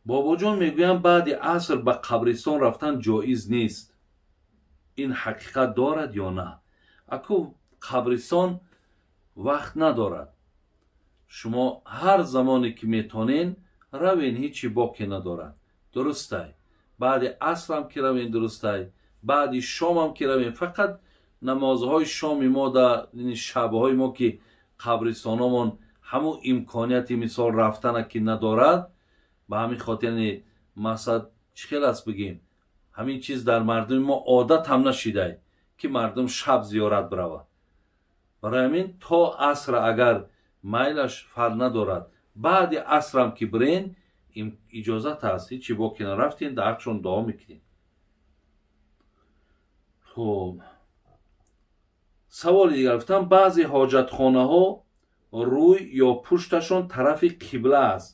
бобоҷон мегӯянд баъди аср ба қабристон рафтан ҷоиз нест. ин ҳақиқат дорад ё на? аку қабристон вақт надорад. шумо ҳар замоне ки метонен равен, ҳичи боке надорад. дурустай баъди асрам ки равен дурустай, баъди шомам ки равен. фақат намозҳои шоми мо дар шабҳои мо ки қабристономон ҳамун имконияти мисол рафтана ки надорад, ба ҳамин хотир мақсад чӣ хел аст бигем, ҳамин чиз дар мардуми мо одат ҳам нашидай ки мардум шаб зиёрат биравад. барои ҳамин то аср агар майлаш фарқ надорад, баъди асрам ки бирен иҷозат аст, ҳичи боки нарафтин, дар ҳаққшон дуо мекунем. хуб, саволи дигар гуфтам, баъзе ҳоҷатхонаҳо рӯй ё пушташон тарафи қибла аст.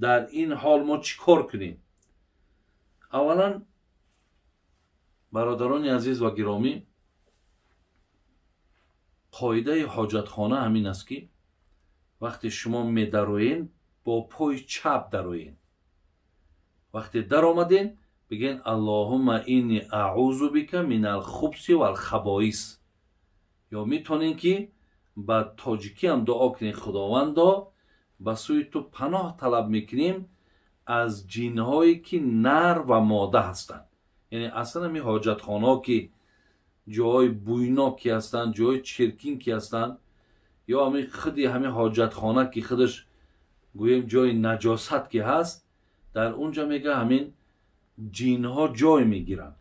дар ин ҳол мо чӣ кор кунем? аввалан бародарони азиз ва гиромӣ, қоидаи ҳоҷатхона ҳамин аст ки вақте шумо медароен бо пои чап дароен. вақте даромаден биген аллоҳумма инни аъузу бика минал хубси вал хабоис. ё метонен ки ба тоҷикӣ ҳам дуо кунем, худовандо ба сӯи ту паноҳ талаб мекунем аз ҷинҳое ки нар ва мода ҳастанд. яъне аслан ҳамин ҳоҷатхонаҳо ки ҷойҳои бӯйноки ҳастанд, ҷойҳои чиркин ки ҳастанд, ё ҳамин худи ҳамин ҳоҷатхона ки худаш гӯем ҷойи наҷосат ки ҳаст, дар унҷа мега ҳамин ҷинҳо ҷой мегиранд.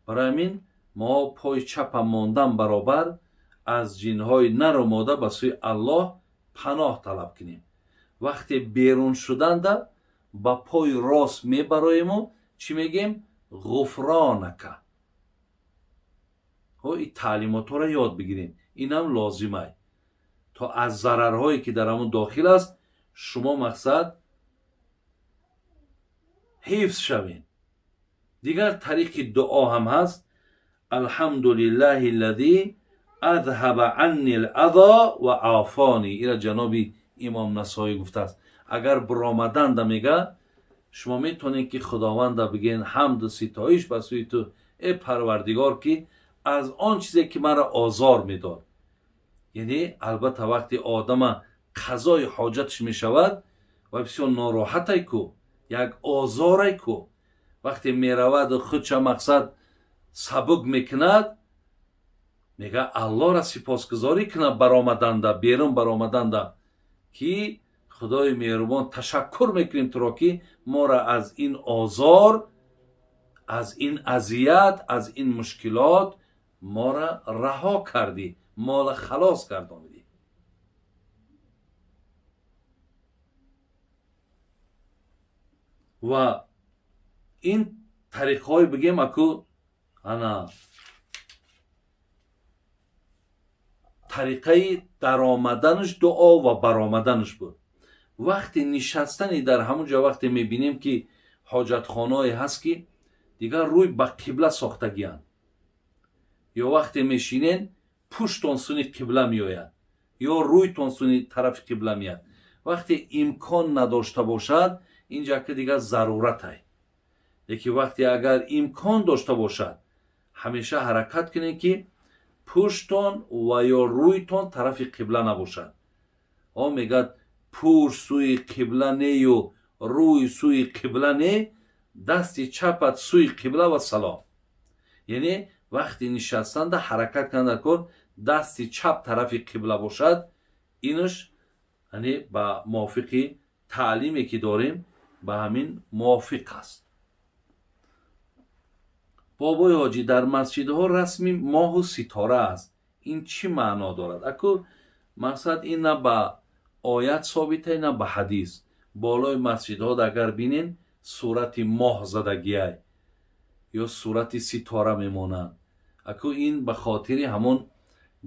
барои ҳамин мо пои чапам мондан баробар аз ҷинҳои нару мода ба сӯи аллоҳ паноҳ талаб кунем. вақте берун шуданда ба пои рост мебароему чӣ мегем? ғуфронака. ин таълимотҳоро ёд бигирем, инам лозимай то аз зарарҳое ки дар ҳамон дохил аст шумо мақсад ҳифз шавен. дигар тариқи дуо ҳам ҳаст. алҳамдулиллаҳи аллазӣ азҳаба анни алъаза ва афони. ира ҷаноби имом насоӣ гуфтааст. агар биромаданда мега шумо метонед ки худованда биген ҳамду ситоиш ба сӯи ту э парвардигор ки аз он чизе ки маро озор медод. яъне албатта вақте одама қазои ҳоҷатш мешавад ва бисёр нороҳатай ку, як озорай ку, вақте мераваду худша мақсад сабук мекунад, мега аллоҳро сипосгузорӣ кунад баромаданда, берун баромаданда ки худои меҳрубон ташаккур мекунем туро ки моро аз ин озор, аз ин азият, аз ин мушкилот моро раҳо кардӣ, моро халос гардонидӣ. ва ин тариқҳои бигем аку ана тариқаи даромаданаш дуо ва баромаданаш буд. вақте нишастани дар ҳамунҷа вақте мебинем ки ҳоҷатхонаое ҳаст ки дигар рӯй ба қибла сохтагианд, ё вақте мешинен пуштон суни қибла меояд, ё рӯйтон суни тарафи қибла меяд. вақте имкон надошта бошад инҷа ки дигар заруратай. лекин вақте агар имкон дошта бошад ҳамеша ҳаракат кунед ки пуштон ва ё рӯйтон тарафи қибла набошад. мегад пуш сӯи қибла нею рӯй сӯи қибла не, дасти чапат сӯи қибла ва салом. яъне вақти нишастанда ҳаракат канда кор дасти чап тарафи қибла бошад. инаш яъне ба мувофиқи таълиме ки дорем ба ҳамин мувофиқ аст. бобои ҳоҷӣ, дар масҷидҳо расми моҳу ситора аст. ин чӣ маъно дорад? аку мақсад ин на ба оят собитай, на ба ҳадис. болои масҷидҳо агар бинен сурати моҳ задагиай ё сурати ситора мемонанд. аку ин ба хотири ҳамон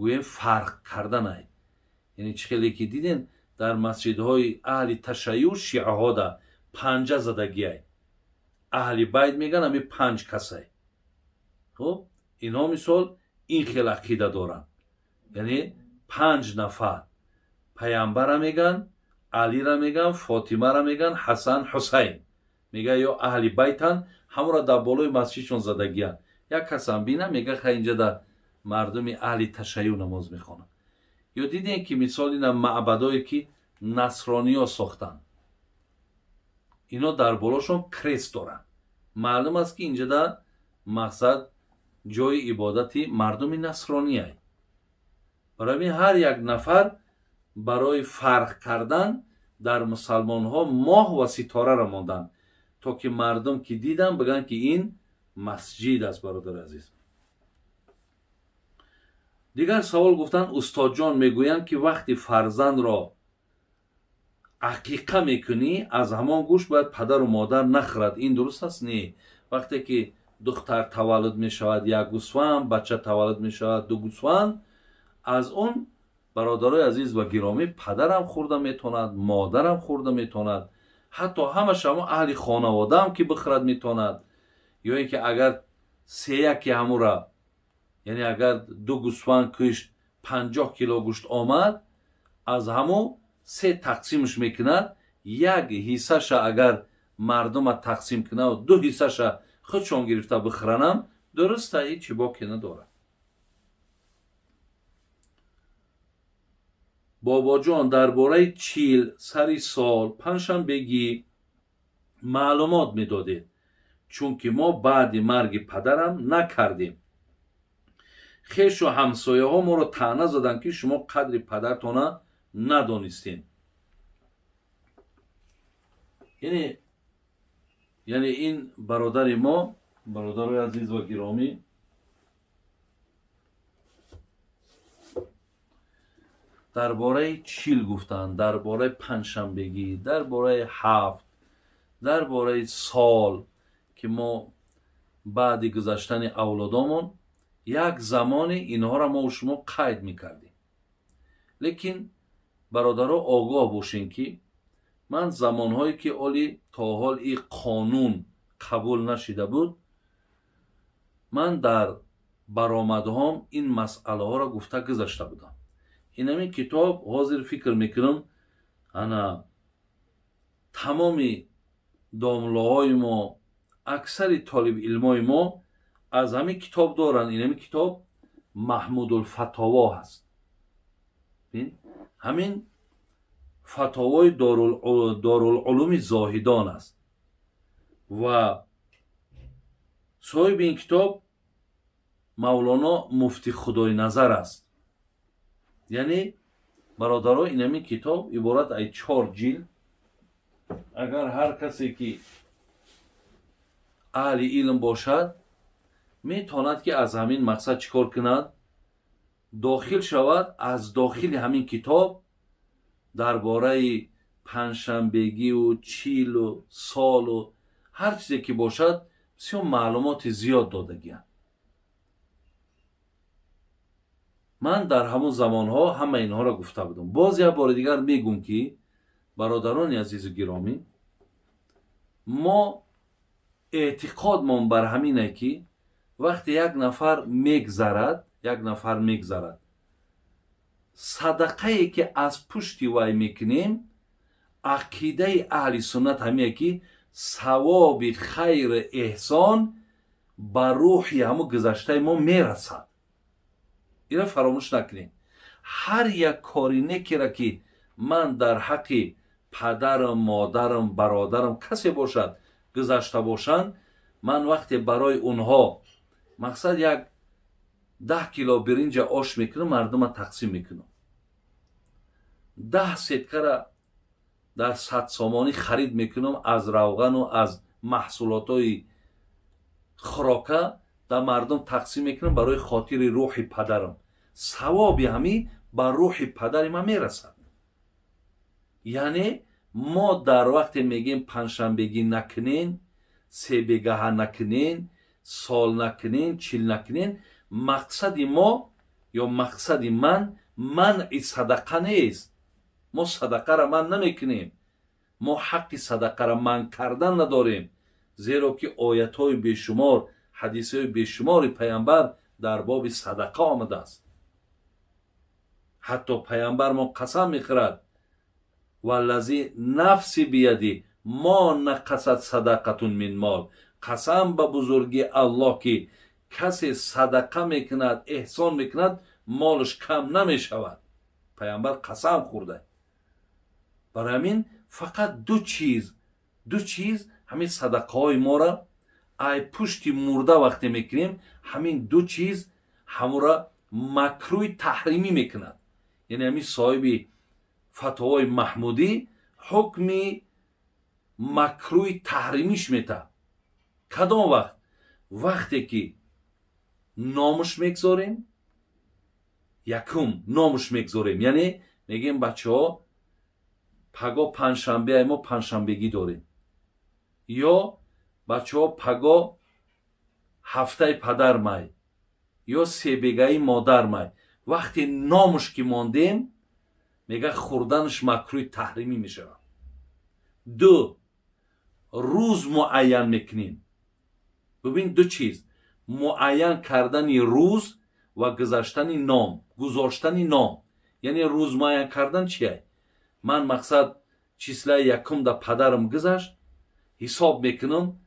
гӯем фарқ карданай. яъне чӣ хеле ки диден дар масҷидҳои аҳли ташайюъ шиъаҳода панҷа задагиай, аҳли байт меган ами 5 касай. хуб инҳо мисол ин хел ақида доранд. яъне 5 нафар пайғамбарра меган, алира меган, фотимара меган, ҳасан ҳусайн. میگه یا اهل بیتن، همون را در بالای مسجدشون زدگیان. یک کس هم بینه میگه خیلی اینجا در مردم اهل تشیع نماز میخوانن. یا دیدین که مثال این معبدایی که نصرانی ها ساختن، اینا در بالاشون کریست دارن. معلوم است که اینجا در مقصد جای عبادتی مردم نصرانی هست. برای هر یک نفر برای فرق کردن در مسلمان ها ماه و ستاره را ماندن تا که مردم که دیدن بگن که این مسجد است. برادر عزیز، دیگر سوال گفتن استاد جان میگویند که وقتی فرزند را عقیقه میکنی از همان گوشت باید پدر و مادر نخورد، این درست است؟ نه. وقتی که دختر تولد میشود یک گوسفند، بچه تولد میشود دو گوسفند، از اون برادرای عزیز و گرامی پدرم خورده میتوند، مادرم خورده میتوند، حتی همه شما اهل خانواده هم که بخورد میتوند. یا اینکه اگر سه یکی همو را، یعنی اگر دو گوسفند کشت 50 کیلو گوشت آمد، از همو سه تقسیمش میکند، یک حصهش اگر مردم تقسیم کنه و دو حصهش خودشون گرفته بخورنم، درسته، هیچی باکی نداره. بابا جان درباره چیل سری سال پنجشنبگی معلومات میدادید، چون که ما بعد مرگ پدرم نکردیم. خیش و همسایه ها ما رو طعنه زدن که شما قدر پدرتون ندانستین. یعنی این برادر ما، برادر عزیز و گرامی، درباره چیل گفتن، درباره پنجشنبگی، درباره هفت، درباره سال که ما بعد گذشتن اولادامون یک زمان اینها را ما و شما قید میکردیم. لیکن برادرها آگاه باشین که من زمانهایی که اولی تا حال این قانون قبول نشده بود، من در برآمدهام این مسئله ها را گفته گذاشته بودم. این همین کتاب حاضر فکر میکنم انا تمامی داملاهای ما، اکثر طالب علمای ما از همین کتاب دارن. این همین کتاب محمود الفتاوا هست. همین فتاوای دارالعلوم زاهدان است و صاحب این کتاب مولانا مفتی خدای نظر است. یعنی برادرها این همین کتاب عبارت از 4 جلد، اگر هر کسی که اهل علم باشد میتواند که از همین مقصد چیکار کند؟ داخل شود. از داخل همین کتاب درباره پنجشنبگی و چیل و سال و هر چیزی که باشد بسیار معلومات زیاد دادگی‌اند. من در همون زمانها همه اینها را گفته بودم. باز یک بار دیگر میگم که برادران عزیز و گرامی، ما اعتقادمان بر همینه که وقتی یک نفر میگذرد صدقه ای که از پشت وی میکنیم، عقیده اهل سنت همینه که ثواب خیر احسان بر روحی همو گذشته ما میرسد. اینا فراموش نکنیم. هر یک کاری نیکی را که من در حق پدرم، مادرم، برادرم کسی باشد گذشته باشند، من وقتی برای اونها مقصد یک 10 کیلو برنج آش میکنم، مردم تقسیم میکنم. 10 سکه را در 100 سامانی خرید میکنم از روغن و از محصولات های خوراکه، در مردم تقسیم میکنم برای خاطر روح پدرم. ثوابی همی بر روح پدر ما میرسد. یعنی ما در وقت میگیم پنجشنبگی نکنین، سه بگه نکنین، سال نکنین، چیل نکنین، مقصد ما یا مقصد منع صدقه نیست. ما صدقه را من نمیکنیم، ما حق صدقه را من کردن نداریم، زیرا که آیت های بیشمار، حدیث های بیشمار پیامبر در باب صدقه آمده است. حتی پیامبر ما قسم میخورد والذی نفسی بیدی ما نقصت صدقتون من مال. قسم به بزرگی الله که کسی صدقه میکند احسان میکند مالش کم نمیشود. پیامبر قسم خورده. برای همین فقط دو چیز همین صدقه های ما را ای پشت مرده وقتی میکنیم همین دو چیز همون را مکروه تحریمی میکند. یعنی همین صاحب فتاوای محمودی حکمی مکروه تحریمیش میته. کدام وقتی که نامش میگذاریم، یکم نامش میگذاریم، یعنی میگیم بچه ها پگاه پنجشنبه ما پنجشنبگی داریم، یا بچه ها پگاه هفته پدر مای یا سیبگی مادر مای. وقتی نامش که ماندیم میگه خوردنش مکروه تحریمی میشه. دو، روز معین میکنیم. ببین دو چیز معین کردن روز و گذاشتن نام. یعنی روز معین کردن چیه؟ من مقصد چیسله یکم دا پدرم گذاشت حساب میکنم،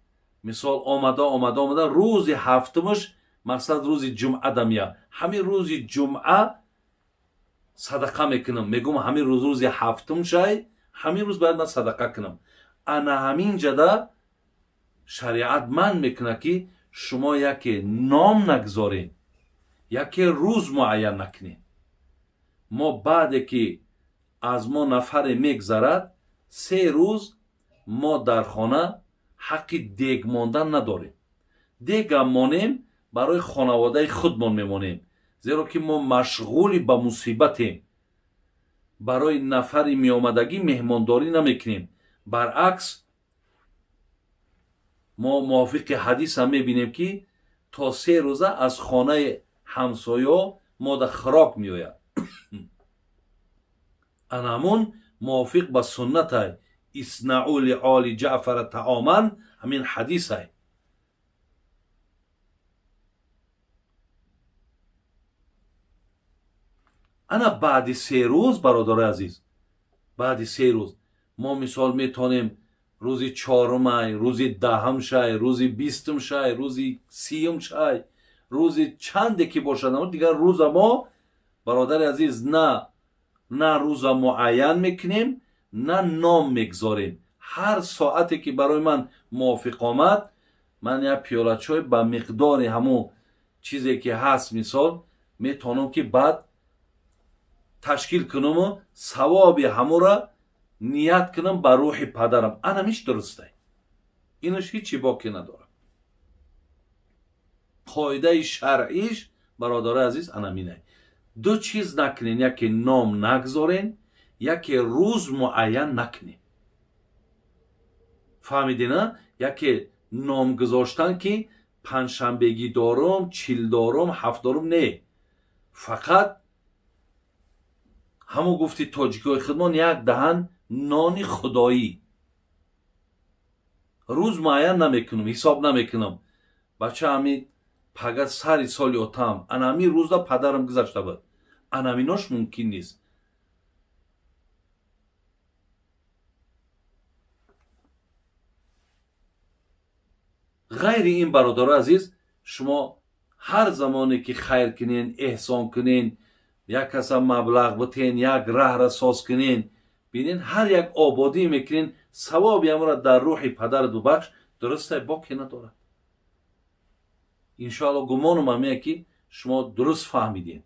مثال آمده روز هفتمش مقصد روز جمعه دمیا، همین روز جمعه صدقه میکنم، میگم همین روز هفتم شای همین روز باید من صدقه کنم. انا همین جدا شریعت من میکنه که شما یکی نام نگذارین، یکی روز معین نکنین. ما بعد که از ما نفر میگذرد 3 روز ما در خانه حق دیگ ماندن نداریم. دیگ هم مانیم برای خانواده خودمان میمانیم، زیرا که ما مشغولی به مصیبتیم. برای نفری می آمدگی مهمانداری نمیکنیم. برعکس ما موافق حدیث هم میبینیم که تا 3 روزه از خانه همسایه ما در خراک میآید. انامون موافق با سنت های اصنعوا لآل جعفر طعاما، همین حدیث های. انا بعد 3 روز برادر عزیز، بعد 3 روز ما مثال میتونیم روزی 4م، روزی 10م شای، روزی 20م شای، روزی 30م شای، روزی چنده که باشد، اما دیگر روز ما برادر عزیز نه روز معین میکنیم نه نام میگذاریم. هر ساعتی که برای من موافق آمد من یک پیاله چای با مقدار همون چیزی که هست مثال میتونم که بعد تشکیل کنم و ثواب همو را نیت کنم بر روح پدرم. انمیش درسته، اینش هیچی باقی نداره. قاعده شرعیش برادر عزیز انمینه. دو چیز نکنین، یکی نام نگذارین، یکی روز معین نکنین. فهمیدین نه؟ یکی نام گذاشتن که پنجشنبگی دارم، 40 دارم، 7 دارم، نه، فقط همو گفتی تاجیکای خودمان یک دهن نان خدایی. روز معین نمیکنم، حساب نمیکنم. بچه همی پگه سری سالی اتم انمی روز دا پدرم گذاشته بود، انمیناش ممکن نیست. غیر این برادر عزیز، شما هر زمانی که خیر کنین، احسان کنین، یک کسا مبلغ بتین، یک راه را ساز کنین، بینین هر یک آبادی میکنین، ثوابی هم را در روح پدر دو بخش درسته باقی نداره. انشاءالله گمانم همیه که شما درست فهمیدین.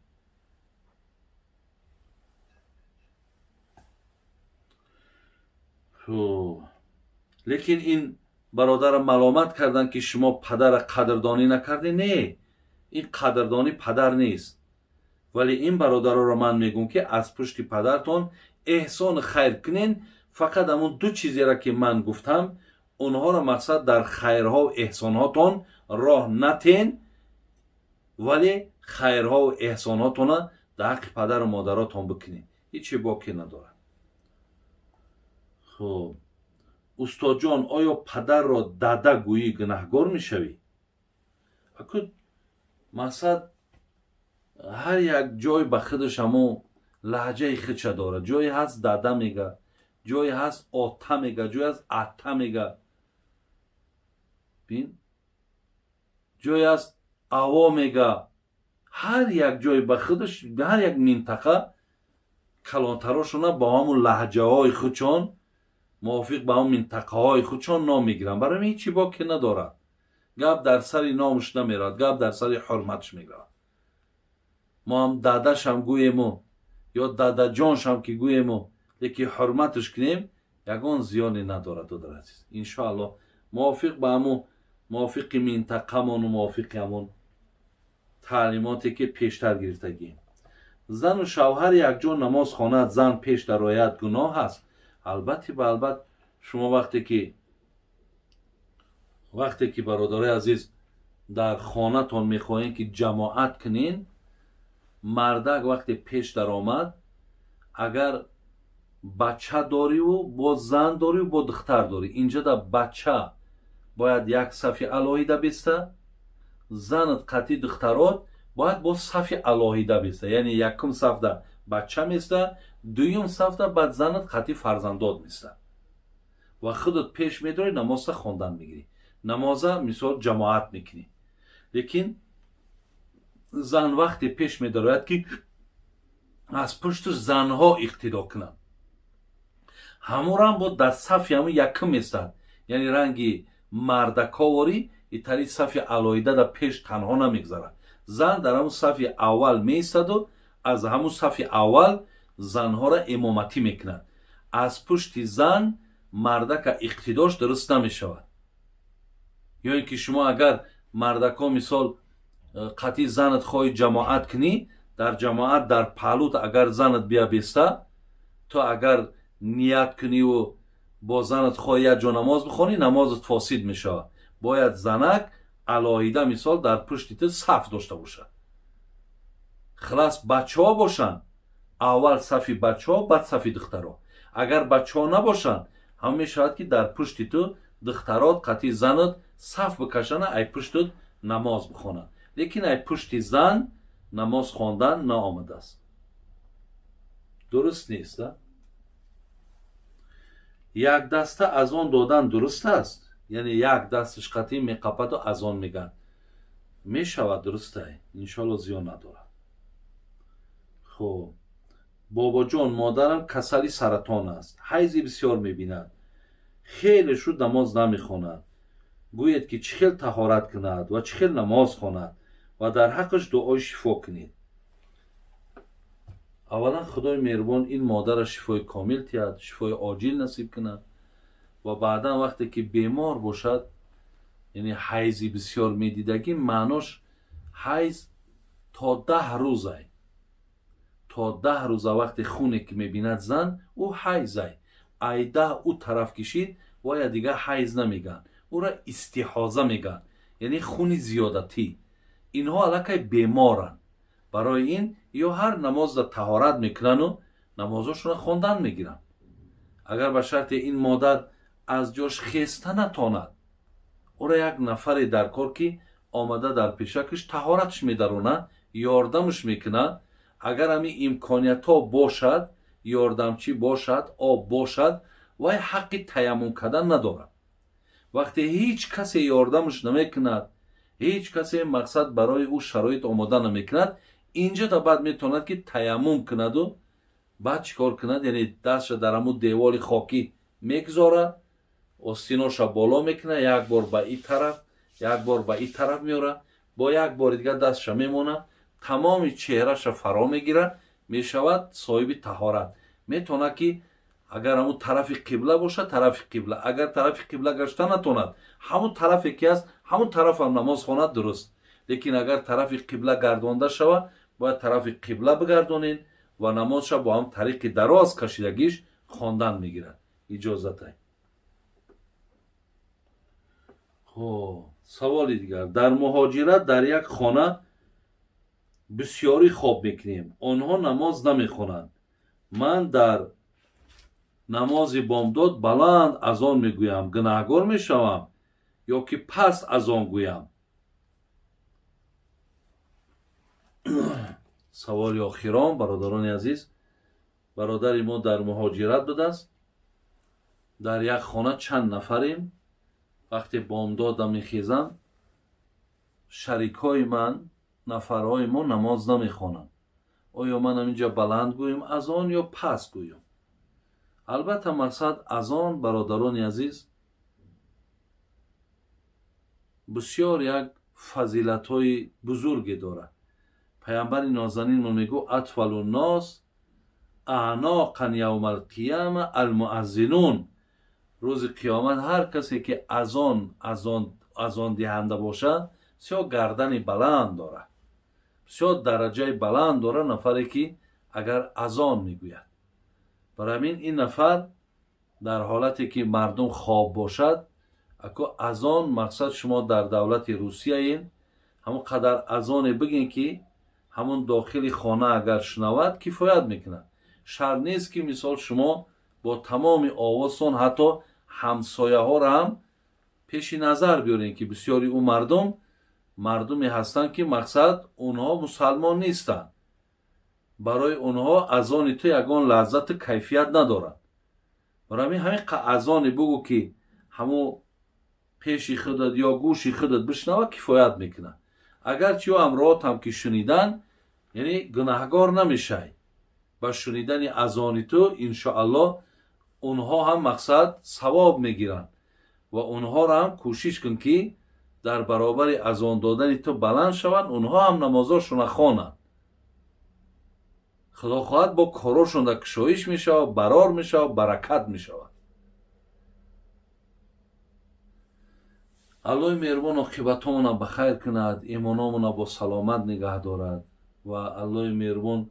لیکن این برادر ملامت کردن که شما پدر قدردانی نکردین. نه، این قدردانی پدر نیست، ولی این برادر را من میگم که از پشت پدرتون احسان خیر کنین. فقط همون دو چیزی را که من گفتم اونها را مقصد در خیرها و احساناتون راه نتین، ولی خیرها و احساناتون در حق پدر و مادراتون بکنین، هیچی باقی نداره. خب استاد جان، آیا پدر را داده گویی گناهگار میشوی؟ اکد مقصد هر یک جای به خودش همو لهجه خودش داره. جایی هست داده میگه، جای هست آتا میگه، جای هست اتا میگه، بین جای هست اوا میگه. هر یک جای به خودش، هر یک منطقه کلانتراشونه با همون لهجه های خودشان موافق با همون منطقه های خودشان نام میگیرن. برای هیچی باکی ندارد. گپ در سر نامش نمیرد، گپ در سر حرمتش میگرد. ما هم دادش هم گویمو یا دادا جانش هم که گویمو، لیکن حرمتش کنیم یگان زیانی ندارد. دادر عزیز انشاءالله موافق با همون موافق منطقه‌مون و موافق همون تعلیماتی که پیشتر گرفتگیم. زن و شوهر یک جا نماز خواند، زن پیش در رعایت گناه است. البته به البته شما وقتی که برادرای عزیز در خانه تان میخواهید که جماعت کنین، مردک وقتی پیش در آمد، اگر بچه داری و با زن داری و با دختر داری، اینجا در بچه باید یک صف الهیده بیسته، زنت قطعی دخترات باید با صف الهیده بیسته. یعنی یکم صف در بچه میسته، دویم صف در بعد زنت قطعی فرزندات میسته و خودت پیش میداری نماز خواندن میگیری، نماز مثال جماعت میکنی. لیکن زن وقتی پیش میدارد که از پشتش زنها اقتدا کنند، همون هم با در صف همون یکم میستند، یعنی رنگی مردکا واری ایتری صف علایده در پیش تنها نمیگذارد. زن در همون صف اول میستد و از همون صف اول زنها را امامتی میکنند. از پشت زن مردک اقتداش درست نمیشود. یا اینکه شما اگر مردکا مثال قطعی زنت خواهی جماعت کنی، در جماعت در پهلوت اگر زنت بیا بیسته، تو اگر نیت کنی و با زنت خواهی یک جا نماز بخونی، نمازت فاسد میشه. باید زنک علایده مثال در پشت تو صف داشته باشه. خلاص بچه ها باشن، اول صف بچه ها بعد صف دخترها. اگر بچه ها نباشن، همه شاید که در پشت تو دخترات قطعی زنت صف بکشن، ای پشتت نماز بخونن. لیکن ای پشت زن نماز خواندن ناآمده است. درست نیست. یک دسته از آن دادن درست است، یعنی یک دستش قطعی میقپد و از آن میگن میشود. درسته، انشالله زیان نداره. خب بابا جان مادرم کسلی سرطان است، حیضی بسیار میبیند، خیلی شد نماز نمیخواند، گوید که چخیل طهارت کند و چخیل نماز خواند و در حقش دعای شفا کنید. اولا خدای مهربان این مادر را شفای کامل تید، شفای عاجل نصیب کند و بعدا وقتی که بیمار باشد، یعنی حیضی بسیار میدیدگی، معناش حیض تا 10 روزه، تا 10 روزه وقتی خونه که میبیند زن او حیضه، ایده او طرف کشید و یا دیگه حیض نمیگن، او را استحاضه میگن، یعنی خون زیادتی. اینها علاقه بیمارن، برای این یا هر نماز در طهارت میکنن و نمازشون خواندن میگیرن. اگر به شرط این مادر از جاش خسته نتاند، او را یک نفر در کار که آمده در پیشکش طهارتش میدرونه، یاردمش میکنه. اگر همی امکانیت ها باشد، یاردمچی باشد، آب باشد، و حق تیمم کردن ندارد. وقتی هیچ کسی یاردمش نمیکند، هیچ کسی مقصد برای او شرایط آماده نمیکند، اینجا تا بعد میتواند که تیمم کند و بعد چیکار کند؟ یعنی دستش در همون دیوال خاکی میگذاره، آستیناش بالا میکنه، یک بار به این طرف، یک بار به این طرف میاره، با یک بار دیگه دستش میمونه، تمام چهرهش فرا میگیره، میشود صاحب طهارت. میتونه که اگر همون طرف قبله باشه طرف قبله، اگر طرف قبله گشته نتوند، همون طرفی که است همون طرف هم نماز خواند درست. لیکن اگر طرف قبله گردانده شود، باید طرف قبله بگردانین و نمازش با هم طریق دراز کشیدگیش خواندن میگیرد. اجازت های. خب سوال دیگر، در مهاجرت در یک خانه بسیاری خواب میکنیم، آنها نماز نمیخوانند. من در نماز بامداد بلند از آن میگویم، گناهکار میشوم یا که پس از آن گویم؟ سوال آخران برادران عزیز، برادر ما در مهاجرت بوده است در یک خانه چند نفریم. وقتی بامداد میخیزم شریکای من، نفرهای ما نماز نمیخوانند. آیا من اینجا بلند گویم از آن یا پس گویم؟ البته مقصد از آن برادران عزیز بسیار یک فضیلت های بزرگی داره. پیامبر نازنین ما میگو اطول الناس اعناقا یوم القیامه المؤذنون. روز قیامت هر کسی که از آن دهنده باشه بسیار گردن بلند داره، بسیار درجه بلند داره نفری که اگر اذان میگوید. برای همین این نفر در حالتی که مردم خواب باشد اکو اذان، مقصد شما در دولت روسیه این همون قدر اذان بگین که همون داخل خانه اگر شنود کفایت میکنه. شر نیست که مثال شما با تمام آوازتون حتی همسایه ها را هم پیش نظر بیارین که بسیاری اون مردمی هستند که مقصد اونها مسلمان نیستند. برای اونها اذان تو یگان لذت کیفیت ندارد. برای همین اذان بگو که همو پیشی خودت یا گوشی خودت بشنوه کفایت میکنه. اگر چیو امرات هم که شنیدن یعنی گناهگار نمیشه. با شنیدن اذان تو انشاءالله اونها هم مقصد ثواب میگیرن و اونها را هم کوشش کن که در برابر اذان دادن تو بلند شوند، اونها هم نمازاشون خوانند. خدا خواهد با کاراشون در کشایش میشه و برار میشه و برکت میشه. الله مهربان عاقبتمون به خیر کند، ایمانمون با سلامت نگه دارد و الله مهربان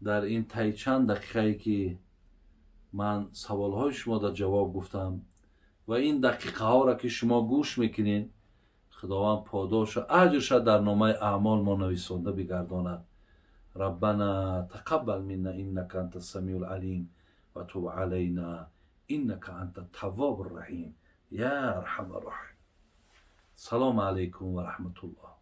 در این طی چند دقیقه که من سوالهای شما در جواب گفتم و این دقیقه ها را که شما گوش میکنین، خداوند پاداش و اجرش در نامه اعمال ما نویسنده بگرداند. ربنا تقبل منا انك انت السميع العليم وتب علينا انك انت التواب الرحيم يا ارحم الراحمين. السلام عليكم ورحمة الله.